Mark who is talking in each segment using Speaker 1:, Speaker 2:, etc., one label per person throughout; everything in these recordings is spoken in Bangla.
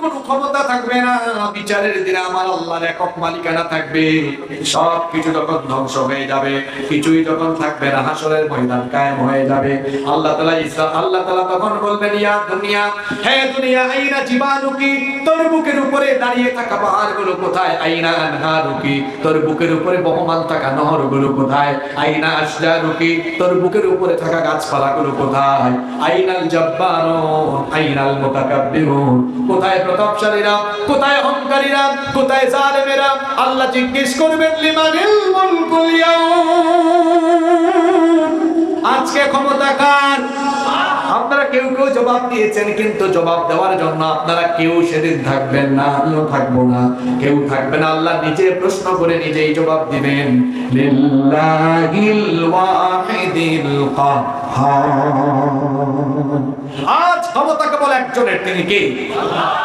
Speaker 1: কোনো ক্ষমতা থাকবে না, বিচারের দিনে আমার আল্লাহর একক মালিকানা থাকবে। সব কিছু যখন ধ্বংস হয়ে যাবে, কিছুই যখন থাকবে না, হাসরের ময়দান কায়েম হয়ে যাবে। আল্লাহ তাআলা তখন বলবেন, ইয়া দুনিয়া, হে দুনিয়া, আইনা জিবালুকি, তোর বুকের উপরে দাঁড়িয়ে থাকা পাহাড়গুলো কোথায়? আইনা আনহারুকি, তোর বুকের উপরে বহমান থাকা নহরগুলো কোথায়? আইনা আশজারুকি, তোর বুকের উপরে থাকা গাছপালাগুলো কোথায়? আইনাল জাব্বারুন, আইনাল মুতাকাব্বিরুন, কোথায় প্রতাপশালীরা, কোথায় অহংকারীরা, কোথায় জালেমেরা? আল্লাহ জিজ্ঞেস করবেন, লিমানিল মুলকুল ইয়াউম, আজকে ক্ষমতা কার? আপনারা কেউ কেউ জবাব দিয়েছেন, কিন্তু জবাব দেওয়ার জন্য আপনারা কেউ সেদিন থাকবেন না, আমিও থাকবো না, কেউ থাকবে না। আল্লাহ নিজে প্রশ্ন করে নিজেই জবাব দিবেন, লিল্লাহিল ওয়াহিদিল কাহ্হার। আজ ক্ষমতা কেবল একজনের, তিনি কে?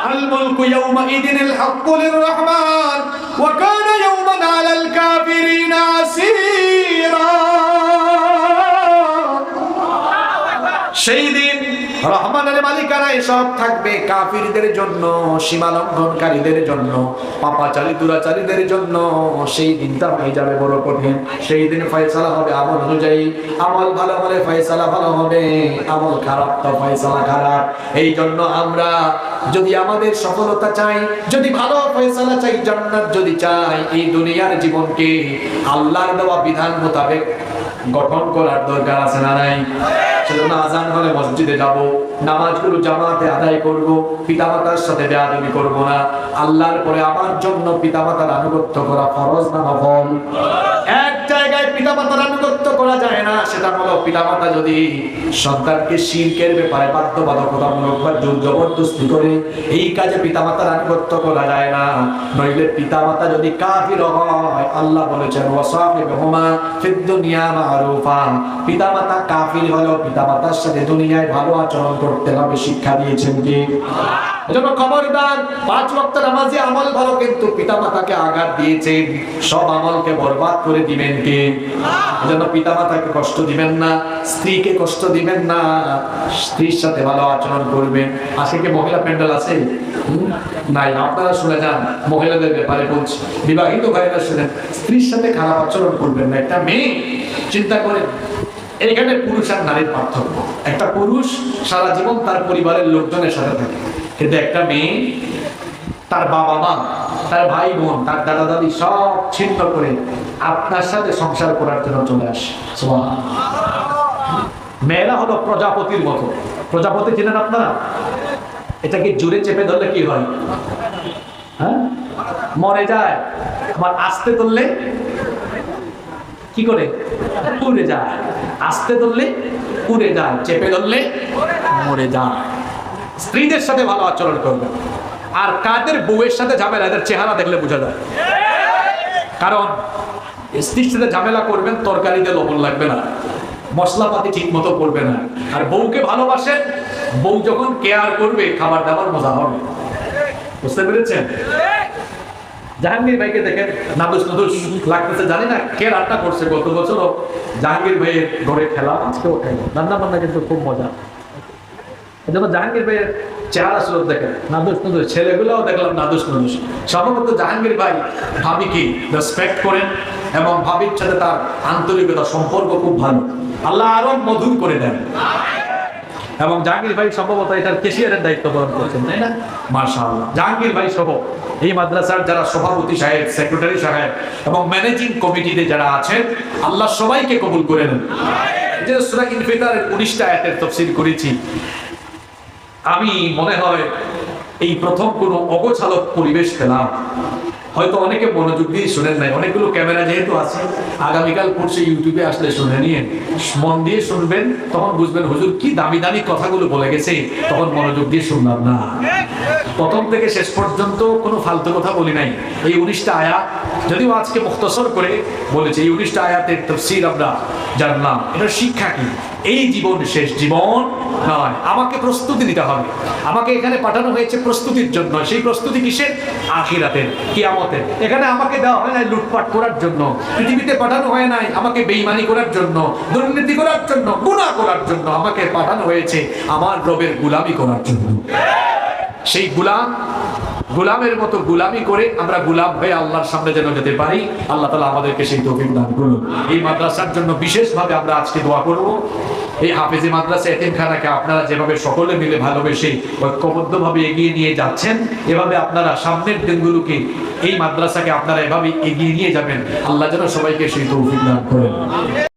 Speaker 1: আল মুলকু ইয়াউমা ইদিনিল হাক্কু লিররহমান ওয়া কানা ইয়াউমান আলাল কাফিরিনা আসীরা। সেই দিন রহমানের মালিকানায় সব থাকবে কাফিরদের জন্য, সীমা লঙ্ঘনকারীদের জন্য, পাপাচারী দুরাচারীদের জন্য। সেই দিনটা হয়ে যাবে বড় কঠিন। সেই দিন ফয়সালা হবে আমল অনুযায়ী। আমল ভালো হলে ফয়সালা ভালো হবে, আমল খারাপ তো ফয়সালা খারাপ। এই জন্য আমরা যদি আমাদের সফলতা চাই, যদি ভালো ফয়সালা চাই, জান্নাত যদি চাই, এই দুনিয়ার জীবনকে আল্লাহর দেওয়া বিধান মোতাবেক গঠন করার দরকার আছে না নাই? সেজন্য আজান হলে মসজিদে যাব, নামাজগুলো জামাতে আদায় করব, পিতামাতার সাথে বেয়াদবি করব না। আল্লাহর পরে আমার জন্য পিতামাতার আনুগত্য করা ফরজ না নফল? এক জায়গায় পিতামাতার আনুগত্য করা যায় না, সেটা হলো পিতামাতা যদি সন্তানকে শিরকের ব্যাপারে বাধ্যবাধকতামূলক বা জোর জবরদস্তি করে, এই কাজে পিতামাতার আনুগত্য করা যায় না। নইলে পিতামাতা যদি কাফির হয়, আল্লাহ বলেছেন ওয়াসাফিহুমা ফিদ দুনিয়া মারুফা, পিতামাতা কাফির হলেও পিতামাতার সাথে দুনিয়ায় ভালো আচরণ করতে হবে, শিক্ষা দিয়েছেন কি? এজন্য খবরদার, 5 ওয়াক্ত নামাজে আমল ভালো, কিন্তু পিতামাতাকে আঘাত দিয়েছেন, সব আমলকে বরবাদ করে দিবেন কে? এজন্য পিতামাতাকে কষ্ট দিবেন না, স্ত্রীকে কষ্ট দিবেন না, স্ত্রীর সাথে ভালো আচরণ করবেন। আজকে মহিলা প্যান্ডেল আছে নাই? আপনারা শুনে যান, মহিলাদের ব্যাপারে বলছি, বিবাহিত ভাইরা শুনেন, স্ত্রীর সাথে খারাপ আচরণ করবেন না। একটা মেয়ে, চিন্তা করেন, এখানে পুরুষ আর নারীর পার্থক্য। একটা পুরুষ সারা জীবন তার পরিবারের লোকজনের সাথে থাকে, কিন্তু একটা মেয়ে তার বাবা মা, তার ভাই বোন, তার দাদা দাদি সব ছিন্ন করে আপনার সাথে সংসার করার জন্য চলে আসে। মেয়েরা হলো প্রজাপতির মতো। প্রজাপতি চেনেন আপনারা? এটাকে জোরে চেপে ধরলে কি হয়? হ্যাঁ, মরে যায়। আবার আস্তে ধরলে কি করে? উড়ে যায়। আস্তে ধরলে উড়ে যায়, চেপে ধরলে মরে যায়। স্ত্রীদের সাথে ভালো আচরণ করবে। আর কাদের বউয়ের সাথে ঝামেলা, এদের চেহারা দেখলে বোঝা যায়। কারণ স্ত্রীর সাথে ঝামেলা করবেন, তরকারিতে লবণ লাগবে না, মশলাপাতি ঠিক মতো করবে না। আর বউকে ভালোবাসেন, বউ যখন কেয়ার করবে, খাবার দাবার মজা হবে। বুঝতে পেরেছেন? জাহাঙ্গীর ভাইকে দেখেন, নাদুস নাদুস লাগতেছে, জানি না কে রান্না করছে। গত বছরও জাহাঙ্গীর ভাইয়ের ঘরে খেলাম, আজকেও খেলাম। রান্না বান্না কিন্তু খুব মজা। যেমন জাহাঙ্গীর ভাইয়ের চেহারা স্রোত দেখেন, নাদুস নাদুস, ছেলেগুলোও দেখলাম নাদুস নাদুস। সম্ভবত জাহাঙ্গীর ভাই ভাবিকে রেসপেক্ট করেন এবং ভাবির সাথে তার আন্তরিকতা, সম্পর্ক খুব ভালো। আল্লাহ আরো মধুর করে দেন। এবং জাহাঙ্গীর ভাই সম্ভবত এটার ক্যাশিয়ারের দায়িত্ব পালন করছেন, তাই না? মাশাআল্লাহ। জাহাঙ্গীর ভাই সহ এই মাদ্রাসার যারা সভাপতি সাহেব, সেক্রেটারি সাহেব এবং ম্যানেজিং কমিটিতে যারা আছেন, আল্লাহ সবাইকে কবুল করে নেন। যে সূরা ইনফিতারের 19টা আয়াতের তাফসীর করেছি, আমি মনে হয় এই প্রথম কোনো অগোছালক পরিবেশ পেলাম। হয়তো অনেকে মনোযোগ দিয়ে শুনেন নাই, অনেকগুলো ক্যামেরা যেহেতু আছে, আগামীকাল পরশু ইউটিউবে আসলে শুনে নিয়ে মন দিয়ে শুনবেন, তখন বুঝবেন হুজুর কি দামি দামি কথাগুলো বলে গেছে, তখন মনোযোগ দিয়ে শুনলাম না। প্রথম থেকে শেষ পর্যন্ত কোনো ফালতু কথা বলি নাই। এই 19টা আয়াত যদিও আজকে মুখতসর করে বলেছে, এই 19টা আয়াতের তাফসীর আমরা জানলাম। এটার শিক্ষা কি? এই জীবন শেষ জীবন নয়, আমাকে প্রস্তুতি নিতে হবে। আমাকে এখানে পাঠানো হয়েছে প্রস্তুতির জন্য। সেই প্রস্তুতি কিসের? আখিরাতের, কিয়ামতের। এখানে আমাকে দেওয়া হয় নাই লুটপাট করার জন্য, পৃথিবীতে পাঠানো হয় নাই আমাকে বেঈমানি করার জন্য, দুর্নীতি করার জন্য, গুনাহ করার জন্য। আমাকে পাঠানো হয়েছে আমার রবের গোলামি করার জন্য। সেই গোলাম গোলামের মতো গোলামি করে আমরা গোলাম হয়ে আল্লাহর সামনে যেন যেতে পারি। আল্লাহ তাআলা আমাদেরকে সেই তৌফিক দান করুন। এই মাদ্রাসার জন্য বিশেষভাবে আমরা আজকে দোয়া করব। এই হাফেজি মাদ্রাসা এতিমখানাকে আপনারা যেভাবে সকলে মিলে ভালোবেসে ঐক্যবদ্ধভাবে এগিয়ে নিয়ে যাচ্ছেন, এভাবে আপনারা সামনের দিনগুলোকে এই মাদ্রাসাকে আপনারা এভাবে এগিয়ে নিয়ে যাবেন। আল্লাহ যেন সবাইকে সেই তৌফিক দান করেন।